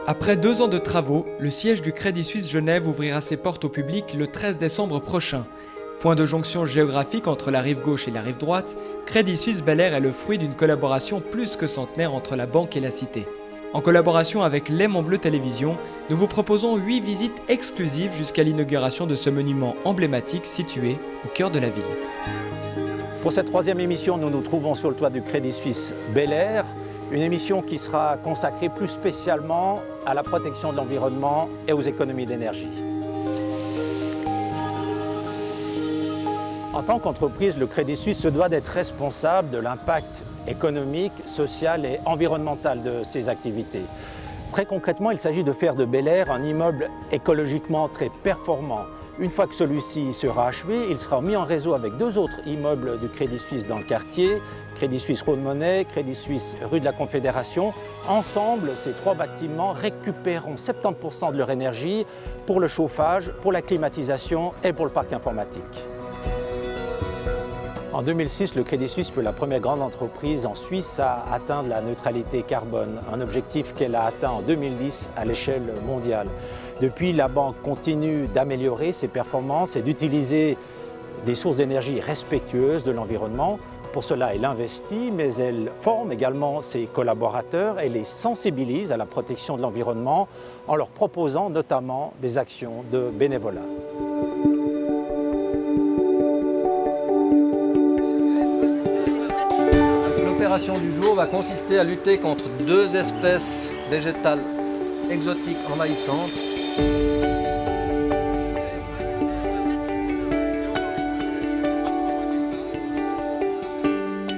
Après 2 ans de travaux, le siège du Crédit Suisse Genève ouvrira ses portes au public le 13 décembre prochain. Point de jonction géographique entre la rive gauche et la rive droite, Crédit Suisse Bel-Air est le fruit d'une collaboration plus que centenaire entre la banque et la cité. En collaboration avec Léman Bleu Télévision, nous vous proposons 8 visites exclusives jusqu'à l'inauguration de ce monument emblématique situé au cœur de la ville. Pour cette 3e émission, nous nous trouvons sur le toit du Crédit Suisse Bel-Air, une émission qui sera consacrée plus spécialement à la protection de l'environnement et aux économies d'énergie. En tant qu'entreprise, le Crédit Suisse se doit d'être responsable de l'impact économique, social et environnemental de ses activités. Très concrètement, il s'agit de faire de Bel-Air un immeuble écologiquement très performant. Une fois que celui-ci sera achevé, il sera mis en réseau avec 2 autres immeubles du Crédit Suisse dans le quartier, Crédit Suisse Rhône-Monnaie, Crédit Suisse rue de la Confédération. Ensemble, ces 3 bâtiments récupéreront 70% de leur énergie pour le chauffage, pour la climatisation et pour le parc informatique. En 2006, le Crédit Suisse fut la première grande entreprise en Suisse à atteindre la neutralité carbone, un objectif qu'elle a atteint en 2010 à l'échelle mondiale. Depuis, la banque continue d'améliorer ses performances et d'utiliser des sources d'énergie respectueuses de l'environnement. Pour cela, elle investit, mais elle forme également ses collaborateurs et les sensibilise à la protection de l'environnement en leur proposant notamment des actions de bénévolat. L'opération du jour va consister à lutter contre 2 espèces végétales exotiques envahissantes.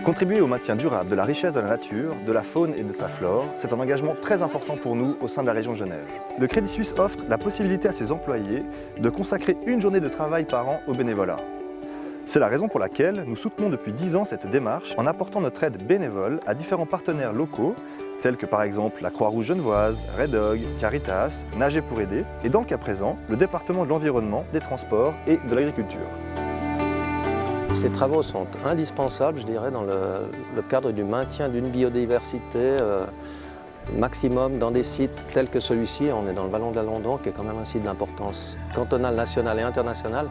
Contribuer au maintien durable de la richesse de la nature, de la faune et de sa flore, c'est un engagement très important pour nous au sein de la région Genève. Le Crédit Suisse offre la possibilité à ses employés de consacrer une journée de travail par an au bénévolat. C'est la raison pour laquelle nous soutenons depuis 10 ans cette démarche en apportant notre aide bénévole à différents partenaires locaux, tels que par exemple la Croix-Rouge genevoise, Red Dog, Caritas, Nager pour aider, et dans le cas présent, le département de l'environnement, des transports et de l'agriculture. Ces travaux sont indispensables, je dirais, dans le cadre du maintien d'une biodiversité maximum dans des sites tels que celui-ci. On est dans le Vallon de la Landon, qui est quand même un site d'importance cantonale, nationale et internationale.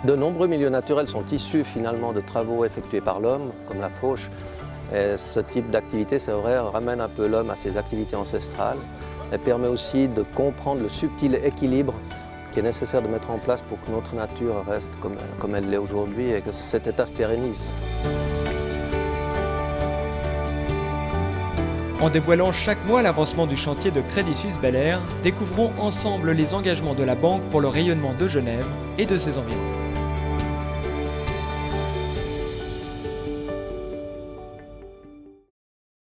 De nombreux milieux naturels sont issus finalement de travaux effectués par l'homme, comme la fauche. Et ce type d'activité, c'est vrai, ramène un peu l'homme à ses activités ancestrales et permet aussi de comprendre le subtil équilibre qui est nécessaire de mettre en place pour que notre nature reste comme elle l'est aujourd'hui et que cet état se pérennise. En dévoilant chaque mois l'avancement du chantier de Crédit Suisse Bel-Air, découvrons ensemble les engagements de la banque pour le rayonnement de Genève et de ses environs.